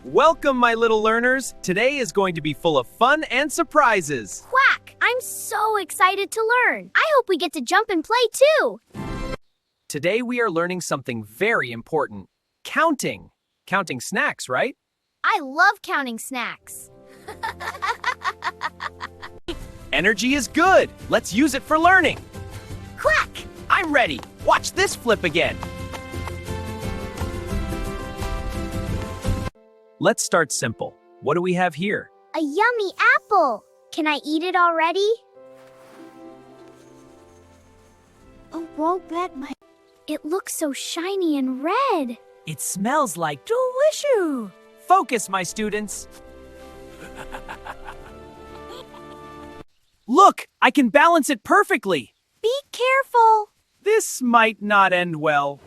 Welcome, my little learners. Today is going to be full of fun and surprises. Quack! I'm so excited to learn. I hope we get to jump and play too. Today we are learning something very important. Counting. Counting snacks, right? I love counting snacks. Energy is good. Let's use it for learning. Quack! I'm ready. Watch this flip again. Let's start simple. What do we have here? A yummy apple. Can I eat it already? Oh, won't bet my... It looks so shiny and red. It smells like delicious. Focus, my students. Look, I can balance it perfectly. Be careful. This might not end well.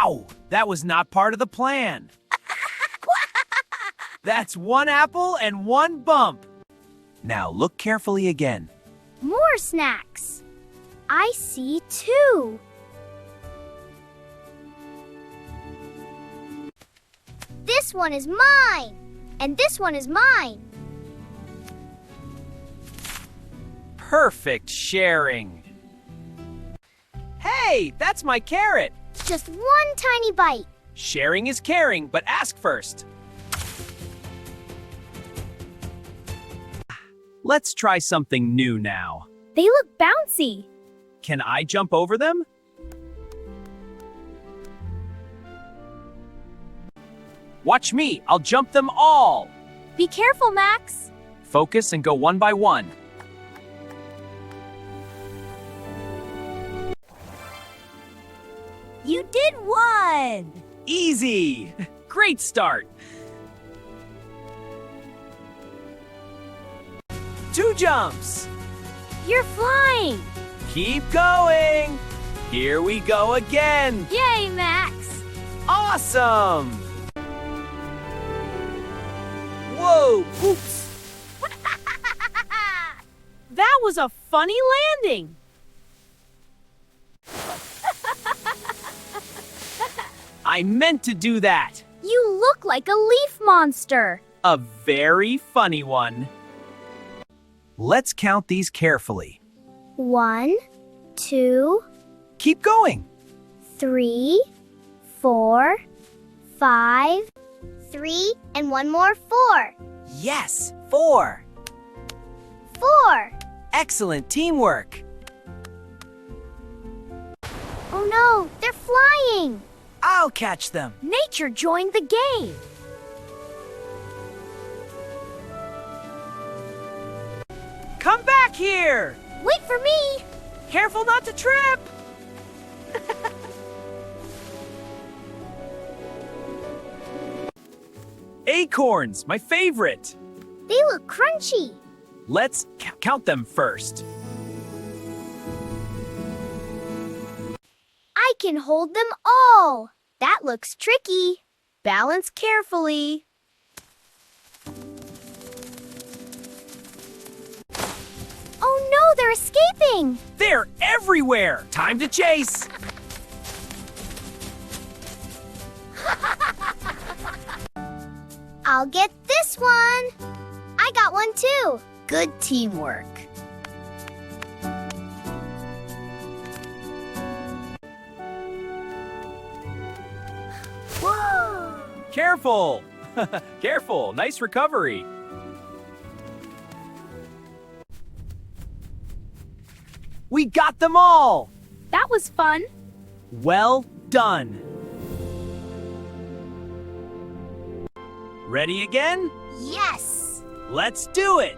Ow! That was not part of the plan. That's one apple and one bump. Now look carefully again. More snacks. I see 2. This one is mine. And this one is mine. Perfect sharing. Hey, that's my carrot. Just one tiny bite. Sharing is caring, but ask first. Let's try something new now. They look bouncy. Can I jump over them? Watch me, I'll jump them all. Be careful, Max. Focus and go one by one. You did one. Easy! Great start! 2 jumps! You're flying. Keep going! Here we go again! Yay, Max. Awesome! Whoa! Oops! That was a funny landing. I meant to do that! You look like a leaf monster. A very funny one. Let's count these carefully. 1, 2, Keep going! 3, 4, 5, 3, and one more 4. Yes! 4! 4. Excellent teamwork! Oh no, they're flying. I'll catch them! Nature joined the game. Come back here! Wait for me. Careful not to trip! Acorns, my favorite! They look crunchy. Let's count them first. I can hold them all. That looks tricky. Balance carefully. Oh no, they're escaping. They're everywhere! Time to chase! I'll get this one. I got one too. Good teamwork. Whoa! Careful! Careful, nice recovery. We got them all! That was fun. Well done! Ready again? Yes. Let's do it!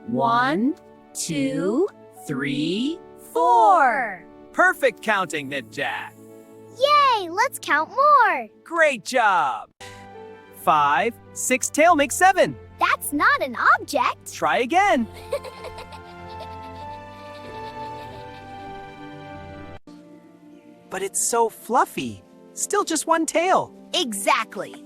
One, 2, 3, 4. Perfect counting, Ninja. Yay, let's count more. Great job! 5, 6 tail makes 7. That's not an object. Try again. But it's so fluffy. Still just one tail. Exactly.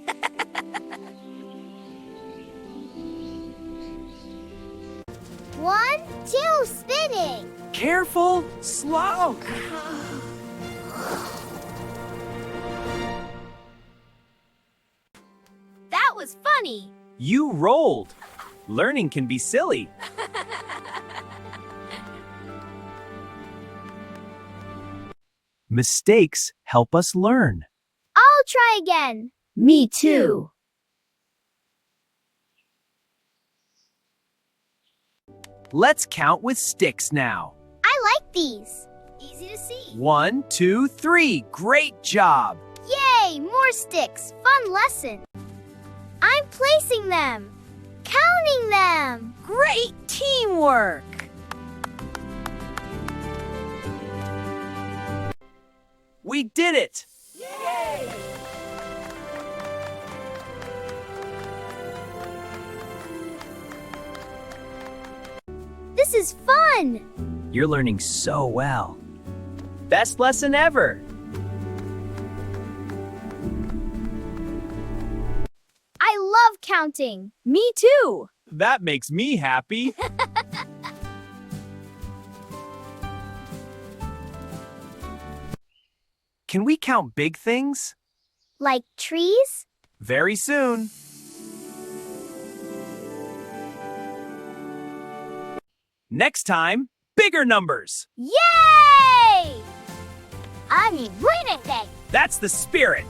1, 2, spinning. Careful, slow. That was funny. You rolled. Learning can be silly. Mistakes help us learn. I'll try again. Me too. Let's count with sticks now. I like these. Easy to see. 1, 2, 3. Great job. Yay, more sticks. Fun lesson. I'm placing them. Counting them. Great teamwork. We did it. Yay! This is fun. You're learning so well. Best lesson ever. I love counting. Me too. That makes me happy. Can we count big things? Like trees? Very soon. Next time, bigger numbers. Yay! I'm winning day. That's the spirit.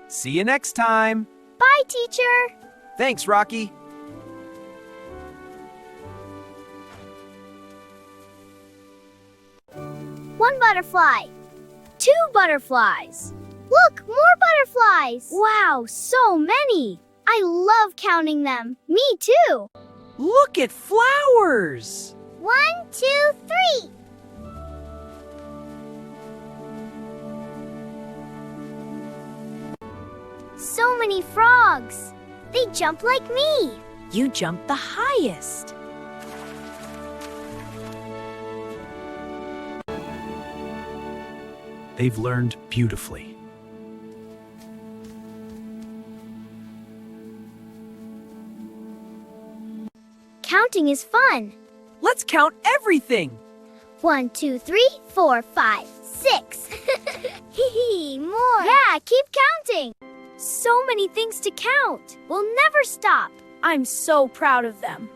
See you next time. Bye, teacher. Thanks, Rocky. One butterfly. 2 butterflies. Look, more butterflies. Wow, so many. I love counting them. Me too. Look at flowers. 1, 2, 3. So many frogs. They jump like me. You jumped the highest. They've learned beautifully. Counting is fun. Let's count everything. 1, 2, 3, 4, 5, 6. Hee more. Yeah, keep counting. So many things to count. We'll never stop. I'm so proud of them.